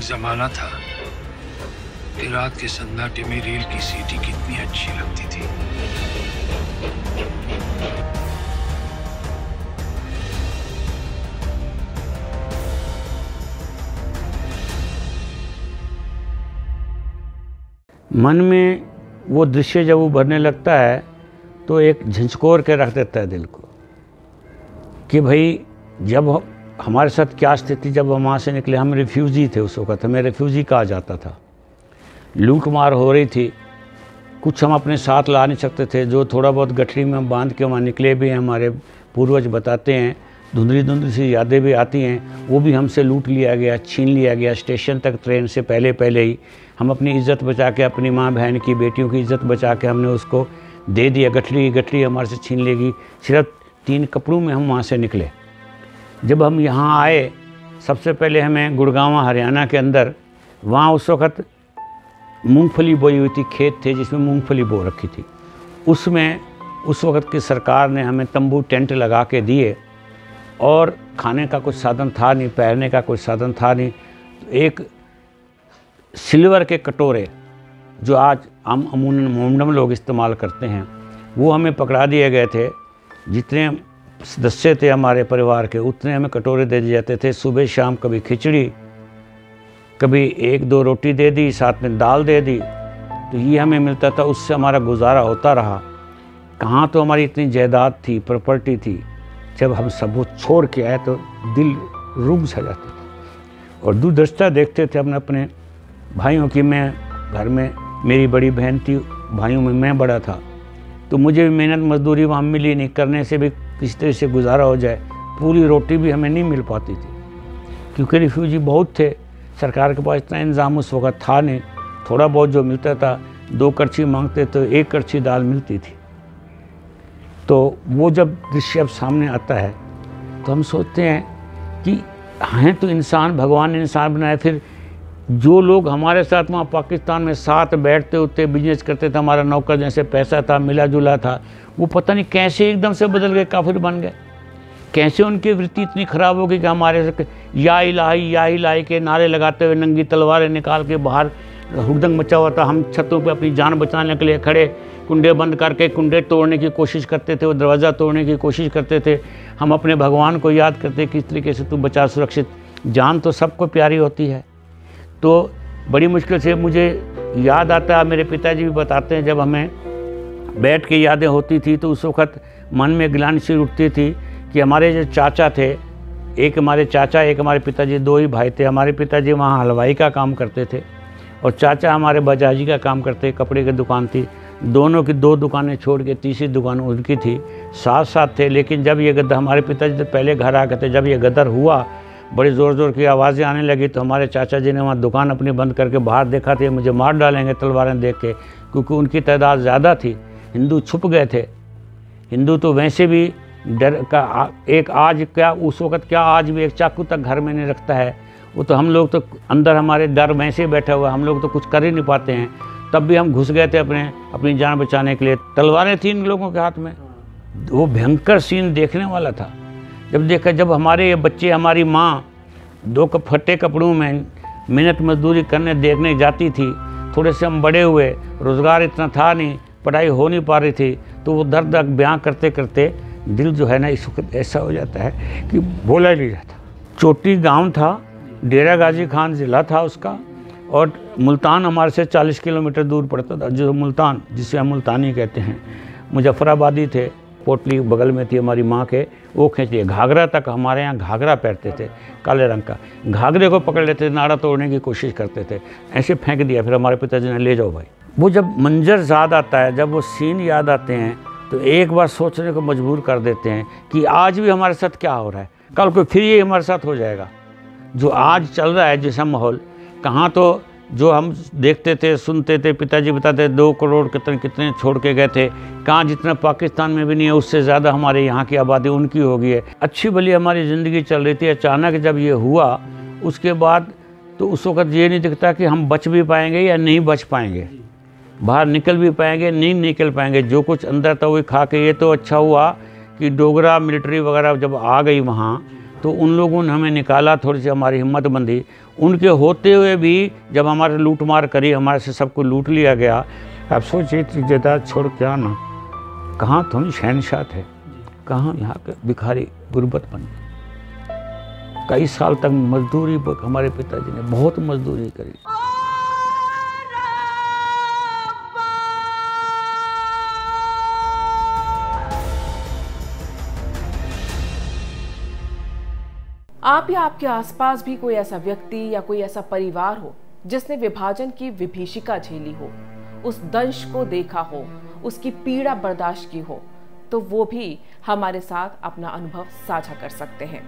जमाना था कि रात के सन्नाटे में रेल की सीटी कितनी अच्छी लगती थी। मन में वो दृश्य जब उभरने लगता है तो एक झंझकोर के रख देता है दिल को कि भाई जब हमारे साथ क्या स्थिति, जब हम वहाँ से निकले, हम रिफ्यूजी थे उस वक़्त, हमें रिफ्यूजी कहा जाता था। लूट मार हो रही थी, कुछ हम अपने साथ ला नहीं सकते थे, जो थोड़ा बहुत गठरी में हम बांध के वहाँ निकले भी हैं, हमारे पूर्वज बताते हैं, धुंधली धुंधली सी यादें भी आती हैं, वो भी हमसे लूट लिया गया, छीन लिया गया। स्टेशन तक ट्रेन से पहले ही हम अपनी इज़्ज़त बचा के, अपनी माँ बहन की, बेटियों की इज़्ज़त बचा के हमने उसको दे दिया। गठरी हमारे से छीन लेगी। सिर्फ 3 कपड़ों में हम वहाँ से निकले। जब हम यहाँ आए, सबसे पहले हमें गुड़गांव हरियाणा के अंदर, वहाँ उस वक़्त मूंगफली बोई हुई थी, खेत थे जिसमें मूंगफली बो रखी थी। उसमें उस वक़्त की सरकार ने हमें तंबू टेंट लगा के दिए और खाने का कुछ साधन था नहीं, पहनने का कोई साधन था नहीं। तो एक सिल्वर के कटोरे जो आज हम अमूमन मोमडम लोग इस्तेमाल करते हैं, वो हमें पकड़ा दिए गए थे। जितने सदस्य थे हमारे परिवार के, उतने हमें कटोरे दे दिए जाते थे। सुबह शाम कभी खिचड़ी, कभी 1-2 रोटी दे दी, साथ में दाल दे दी, तो ये हमें मिलता था। उससे हमारा गुजारा होता रहा। कहाँ तो हमारी इतनी जायदाद थी, प्रॉपर्टी थी। जब हम सब वो छोड़ के आए तो दिल रुक सा जाता था और दूरदर्शिता देखते थे अपने भाइयों की। मैं घर में, मेरी बड़ी बहन थी, भाइयों में मैं बड़ा था, तो मुझे भी मेहनत मजदूरी वहाँ मिली नहीं, करने से भी किस तरह से गुजारा हो जाए। पूरी रोटी भी हमें नहीं मिल पाती थी क्योंकि रिफ्यूजी बहुत थे। सरकार के पास इतना इंतज़ाम उस वक्त था नहीं। थोड़ा बहुत जो मिलता था, 2 करछी मांगते तो 1 करछी दाल मिलती थी। तो वो जब दृश्य अब सामने आता है तो हम सोचते हैं कि हैं तो इंसान, भगवान ने इंसान बनाया। फिर जो लोग हमारे साथ वहाँ पाकिस्तान में साथ बैठते उठते बिजनेस करते थे, हमारा नौकर जैसे पैसा था, मिला जुला था, वो पता नहीं कैसे एकदम से बदल गए, काफिर बन गए। कैसे उनकी वृत्ति इतनी ख़राब हो गई कि हमारे से या इलाही के नारे लगाते हुए, नंगी तलवारें निकाल के बाहर हुड़दंग मचा हुआ था। हम छतों पे अपनी जान बचाने के लिए खड़े, कुंडे बंद करके कुंडे तोड़ने की कोशिश करते थे, वो दरवाज़ा तोड़ने की कोशिश करते थे। हम अपने भगवान को याद करते, किस तरीके से तू बचा सुरक्षित। जान तो सबको प्यारी होती है। तो बड़ी मुश्किल से मुझे याद आता है, मेरे पिताजी भी बताते हैं, जब हमें बैठ के यादें होती थी तो उस वक़्त मन में गिलानी सी उठती थी कि हमारे जो चाचा थे, एक हमारे चाचा, एक हमारे पिताजी, 2 ही भाई थे। हमारे पिताजी वहाँ हलवाई का काम करते थे और चाचा हमारे बजाजी का काम करते, कपड़े की दुकान थी। दोनों की 2 दुकानें छोड़ के तीसरी दुकान उनकी थी। साथ थे। लेकिन जब ये गद्दा, हमारे पिताजी तो पहले घर आ गए थे, जब ये गदर हुआ, बड़ी ज़ोर की आवाज़ें आने लगी, तो हमारे चाचा जी ने वहाँ दुकान अपनी बंद करके बाहर देखा था, मुझे मार डालेंगे तलवारें देख के, क्योंकि उनकी तादाद ज़्यादा थी। हिंदू छुप गए थे। हिंदू तो वैसे भी डर का एक, आज क्या उस वक़्त क्या, आज भी एक चाकू तक घर में नहीं रखता है। वो तो हम लोग तो अंदर, हमारे डर वैसे ही बैठा हुआ, हम लोग तो कुछ कर ही नहीं पाते हैं। तब भी हम घुस गए थे अपनी जान बचाने के लिए। तलवारें थी इन लोगों के हाथ में। वो भयंकर सीन देखने वाला था। जब हमारे ये बच्चे, हमारी माँ 2 फटे कपड़ों में मेहनत मजदूरी करने देखने जाती थी। थोड़े से हम बड़े हुए, रोज़गार इतना था नहीं, पढ़ाई हो नहीं पा रही थी, तो वो दर्द बयां करते करते दिल जो है ना इस वक्त ऐसा हो जाता है कि बोला ही नहीं जाता। चोटी गांव था, डेरा गाजी खान ज़िला था उसका, और मुल्तान हमारे से 40 किलोमीटर दूर पड़ता था, जो मुल्तान, जिसे हम मुल्तानी कहते हैं। मुजफ्फराबादी थे, पोटली बगल में थी हमारी माँ के, वो खींचती है। घाघरा तक, हमारे यहाँ घाघरा पहनते थे काले रंग का, घाघरे को पकड़ लेते थे, नाड़ा तोड़ने की कोशिश करते थे, ऐसे फेंक दिया। फिर हमारे पिताजी ने, ले जाओ भाई। वो जब मंजर याद आता है, जब वो सीन याद आते हैं, तो एक बार सोचने को मजबूर कर देते हैं कि आज भी हमारे साथ क्या हो रहा है, कल को फिर ये हमारे साथ हो जाएगा। जो आज चल रहा है जैसा माहौल, कहाँ तो जो हम देखते थे, सुनते थे, पिताजी बताते 2 करोड़ कितने छोड़ के गए थे, कहाँ जितना पाकिस्तान में भी नहीं है, उससे ज़्यादा हमारे यहाँ की आबादी उनकी हो गई है। अच्छी भली हमारी ज़िंदगी चल रही थी। अचानक जब ये हुआ, उसके बाद तो उस वक़्त ये नहीं दिखता कि हम बच भी पाएंगे या नहीं बच पाएंगे, बाहर निकल भी पाएंगे, नहीं निकल पाएंगे। जो कुछ अंदर था वही खा के। ये तो अच्छा हुआ कि डोगरा मिलिट्री वगैरह जब आ गई वहाँ, तो उन लोगों ने हमें निकाला, थोड़ी सी हमारी हिम्मत बंधी। उनके होते हुए भी जब हमारे लूट मार करी, हमारे से सब कुछ लूट लिया गया। अब सोचिए जायदाद छोड़ के आना, कहाँ तुम शहनशाह थे, कहाँ यहाँ के भिखारी गुर्बत बन। कई साल तक मजदूरी, हमारे पिताजी ने बहुत मजदूरी करी। आप या आपके आसपास भी कोई ऐसा व्यक्ति या कोई ऐसा परिवार हो जिसने विभाजन की विभीषिका झेली हो, उस दंश को देखा हो, उसकी पीड़ा बर्दाश्त की हो, तो वो भी हमारे साथ अपना अनुभव साझा कर सकते हैं।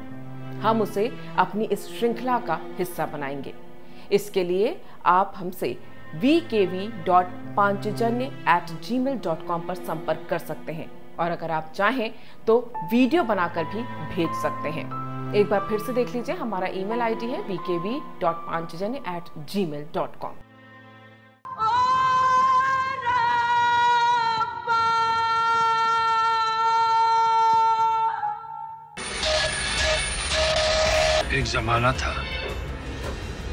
हम उसे अपनी इस श्रृंखला का हिस्सा बनाएंगे। इसके लिए आप हमसे vkv.panchjanya@gmail.com पर संपर्क कर सकते हैं, और अगर आप चाहें तो वीडियो बनाकर भी भेज सकते हैं। एक बार फिर से देख लीजिए, हमारा ईमेल आईडी है vkv.panchjanya@gmail.com। एक जमाना था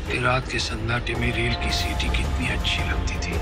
कि रात के सन्नाटे में रेल की सीटी कितनी अच्छी लगती थी।